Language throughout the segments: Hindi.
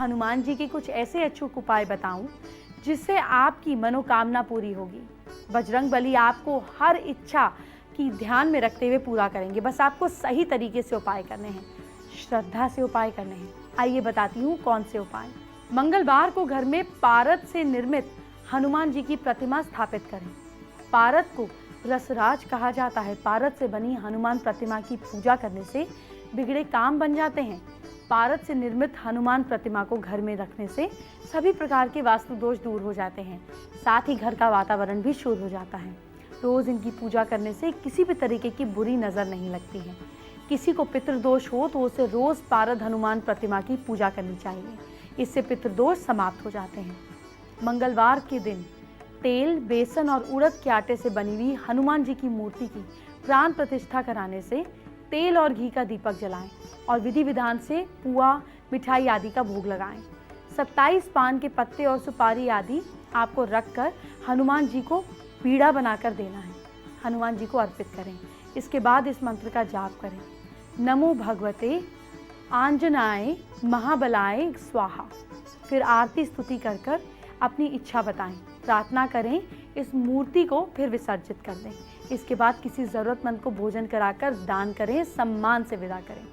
हनुमान जी के कुछ ऐसे अचूक उपाय बताऊं जिससे आपकी मनोकामना पूरी होगी। बजरंगबली आपको हर इच्छा की ध्यान में रखते हुए पूरा करेंगे। बस आपको सही तरीके से उपाय करने हैं, श्रद्धा से उपाय करने हैं। आइए बताती हूँ कौन से उपाय। मंगलवार को घर में पारद से निर्मित हनुमान जी की प्रतिमा स्थापित करें। पारद को रसराज कहा जाता है। पारद से बनी हनुमान प्रतिमा की पूजा करने से बिगड़े काम बन जाते हैं। पारद से निर्मित हनुमान प्रतिमा को घर में रखने से सभी प्रकार के वास्तु दोष दूर हो जाते हैं। साथ ही घर का वातावरण भी शुद्ध हो जाता है। रोज इनकी पूजा करने से किसी भी तरीके की बुरी नजर नहीं लगती है। किसी को पितृदोष हो तो उसे रोज पारद हनुमान प्रतिमा की पूजा करनी चाहिए। इससे पितृदोष समाप्त हो जाते हैं। मंगलवार के दिन तेल, बेसन और उड़द के आटे से बनी हुई हनुमान जी की मूर्ति की प्राण प्रतिष्ठा कराने से तेल और घी का दीपक जलाएं और विधि विधान से पुआ, मिठाई आदि का भोग लगाएं। 27 पान के पत्ते और सुपारी आदि आपको रखकर हनुमान जी को पीड़ा बनाकर देना है। हनुमान जी को अर्पित करें। इसके बाद इस मंत्र का जाप करें। नमो भगवते आंजनाय महाबलाय स्वाहा। फिर आरती स्तुति कर कर अपनी इच्छा बताएं, प्रार्थना करें। इस मूर्ति को फिर विसर्जित कर दें। इसके बाद किसी ज़रूरतमंद को भोजन कराकर दान करें, सम्मान से विदा करें।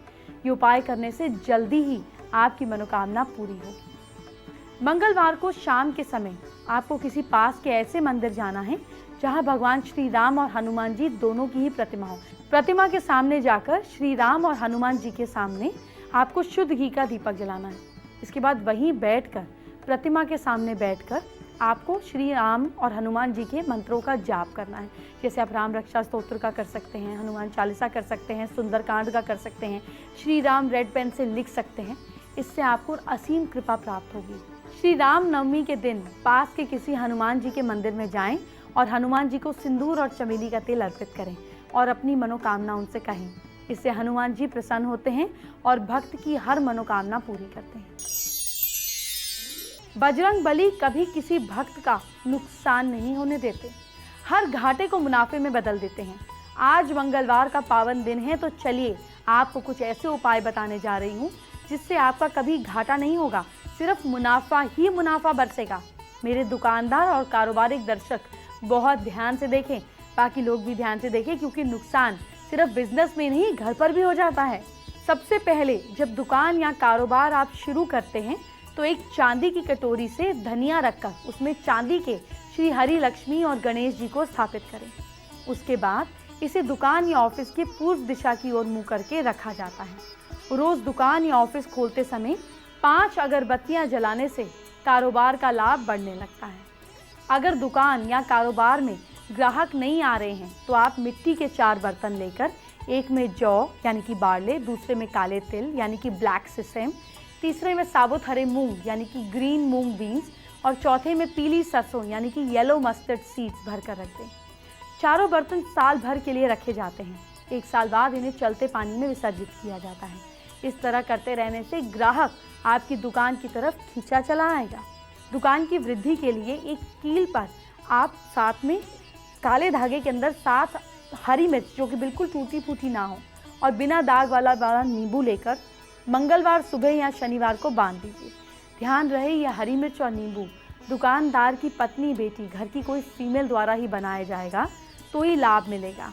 ये उपाय करने से जल्दी ही आपकी मनोकामना पूरी होगी। मंगलवार को शाम के समय आपको किसी पास के ऐसे मंदिर जाना है जहां भगवान श्री राम और हनुमान जी दोनों की ही प्रतिमा हो। प्रतिमा के सामने जाकर श्री राम और हनुमान जी के सामने आपको शुद्ध घी का दीपक जलाना है। इसके बाद वहीं बैठकर, प्रतिमा के सामने बैठकर आपको श्री राम और हनुमान जी के मंत्रों का जाप करना है। जैसे आप राम रक्षा स्तोत्र का कर सकते हैं, हनुमान चालीसा कर सकते हैं, सुंदरकांड का कर सकते हैं, श्री राम रेड पेन से लिख सकते हैं। इससे आपको असीम कृपा प्राप्त होगी। श्री राम नवमी के दिन पास के किसी हनुमान जी के मंदिर में जाएं और हनुमान जी को सिंदूर और चमेली का तेल अर्पित करें और अपनी मनोकामना उनसे कहें। इससे हनुमान जी प्रसन्न होते हैं और भक्त की हर मनोकामना पूरी करते हैं। बजरंगबली कभी किसी भक्त का नुकसान नहीं होने देते, हर घाटे को मुनाफे में बदल देते हैं। आज मंगलवार का पावन दिन है, तो चलिए आपको कुछ ऐसे उपाय बताने जा रही हूँ जिससे आपका कभी घाटा नहीं होगा, सिर्फ मुनाफा ही मुनाफा बरसेगा। मेरे दुकानदार और कारोबारिक दर्शक बहुत ध्यान से देखें, बाकी लोग भी ध्यान से देखें, क्योंकि नुकसान सिर्फ बिजनेस में नहीं, घर पर भी हो जाता है। सबसे पहले जब दुकान या कारोबार आप शुरू करते हैं तो एक चांदी की कटोरी से धनिया रखकर उसमें चांदी के श्री हरि, लक्ष्मी और गणेश जी को स्थापित करें। उसके बाद इसे दुकान या ऑफिस के पूर्व दिशा की ओर मुंह करके रखा जाता है। रोज दुकान या ऑफिस खोलते समय 5 अगरबत्तियां जलाने से कारोबार का लाभ बढ़ने लगता है। अगर दुकान या कारोबार में ग्राहक नहीं आ रहे हैं तो आप मिट्टी के 4 बर्तन लेकर, एक में जौ यानी कि बारले, दूसरे में काले तिल यानी कि ब्लैक सिसेम, तीसरे में साबुत हरे मूंग यानी कि ग्रीन मूंग बीन्स और चौथे में पीली सरसों यानी कि येलो मस्टर्ड सीड्स भर कर रख दें। चारों बर्तन साल भर के लिए रखे जाते हैं। 1 साल बाद इन्हें चलते पानी में विसर्जित किया जाता है। इस तरह करते रहने से ग्राहक आपकी दुकान की तरफ खींचा चला आएगा। दुकान की वृद्धि के लिए एक कील पर आप साथ में काले धागे के अंदर 7 हरी मिर्च, जो कि बिल्कुल टूटी फूटी ना हो, और बिना दाग वाला नींबू लेकर मंगलवार सुबह या शनिवार को बांध दीजिए। ध्यान रहे यह हरी मिर्च और नींबू दुकानदार की पत्नी, बेटी, घर की कोई फीमेल द्वारा ही बनाया जाएगा तो ही लाभ मिलेगा।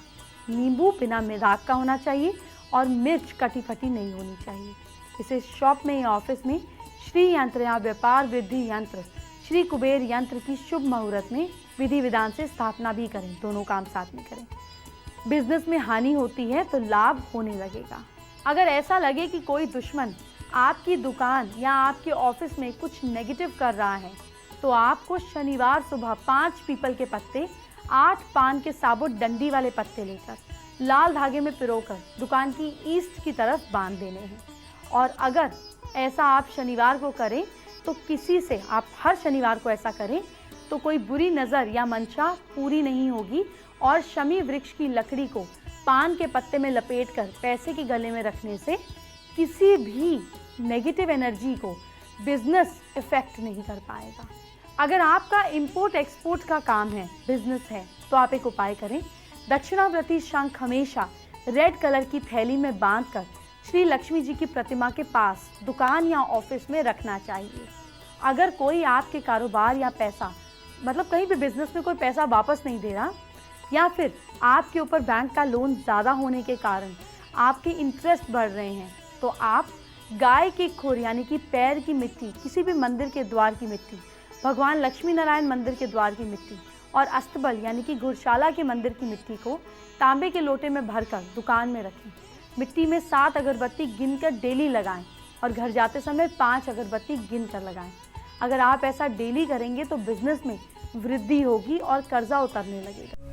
नींबू बिना मिलाप का होना चाहिए और मिर्च कटी फटी नहीं होनी चाहिए। इसे शॉप में या ऑफिस में श्री यंत्र या व्यापार वृद्धि यंत्र, श्री कुबेर यंत्र की शुभ मुहूर्त में विधि विधान से स्थापना भी करें। दोनों काम साथ में करें। बिजनेस में हानि होती है तो लाभ होने लगेगा। अगर ऐसा लगे कि कोई दुश्मन आपकी दुकान या आपके ऑफिस में कुछ नेगेटिव कर रहा है तो आपको शनिवार सुबह 5 पीपल के पत्ते, 8 पान के साबुत डंडी वाले पत्ते लेकर लाल धागे में पिरोकर दुकान की ईस्ट की तरफ बांध देने हैं। और अगर ऐसा आप शनिवार को करें तो किसी से, आप हर शनिवार को ऐसा करें तो कोई बुरी नज़र या मंशा पूरी नहीं होगी। और शमी वृक्ष की लकड़ी को पान के पत्ते में लपेटकर पैसे के गले में रखने से किसी भी नेगेटिव एनर्जी को बिजनेस इफेक्ट नहीं कर पाएगा। अगर आपका इंपोर्ट एक्सपोर्ट का काम है, बिजनेस है, तो आप एक उपाय करें। दक्षिणावर्ती शंख हमेशा रेड कलर की थैली में बांधकर श्री लक्ष्मी जी की प्रतिमा के पास दुकान या ऑफिस में रखना चाहिए। अगर कोई आपके कारोबार या पैसा मतलब कहीं भी बिजनेस में कोई पैसा वापस नहीं दे रहा, या फिर आपके ऊपर बैंक का लोन ज़्यादा होने के कारण आपके इंटरेस्ट बढ़ रहे हैं, तो आप गाय के खुर यानी कि पैर की मिट्टी, किसी भी मंदिर के द्वार की मिट्टी, भगवान लक्ष्मी नारायण मंदिर के द्वार की मिट्टी और अस्तबल यानी कि गुरशाला के मंदिर की मिट्टी को तांबे के लोटे में भरकर दुकान में रखें। मिट्टी में 7 अगरबत्ती गिनकर डेली लगाएं और घर जाते समय 5 अगरबत्ती गिनकर लगाएं। अगर आप ऐसा डेली करेंगे तो बिजनेस में वृद्धि होगी और कर्जा उतरने लगेगा।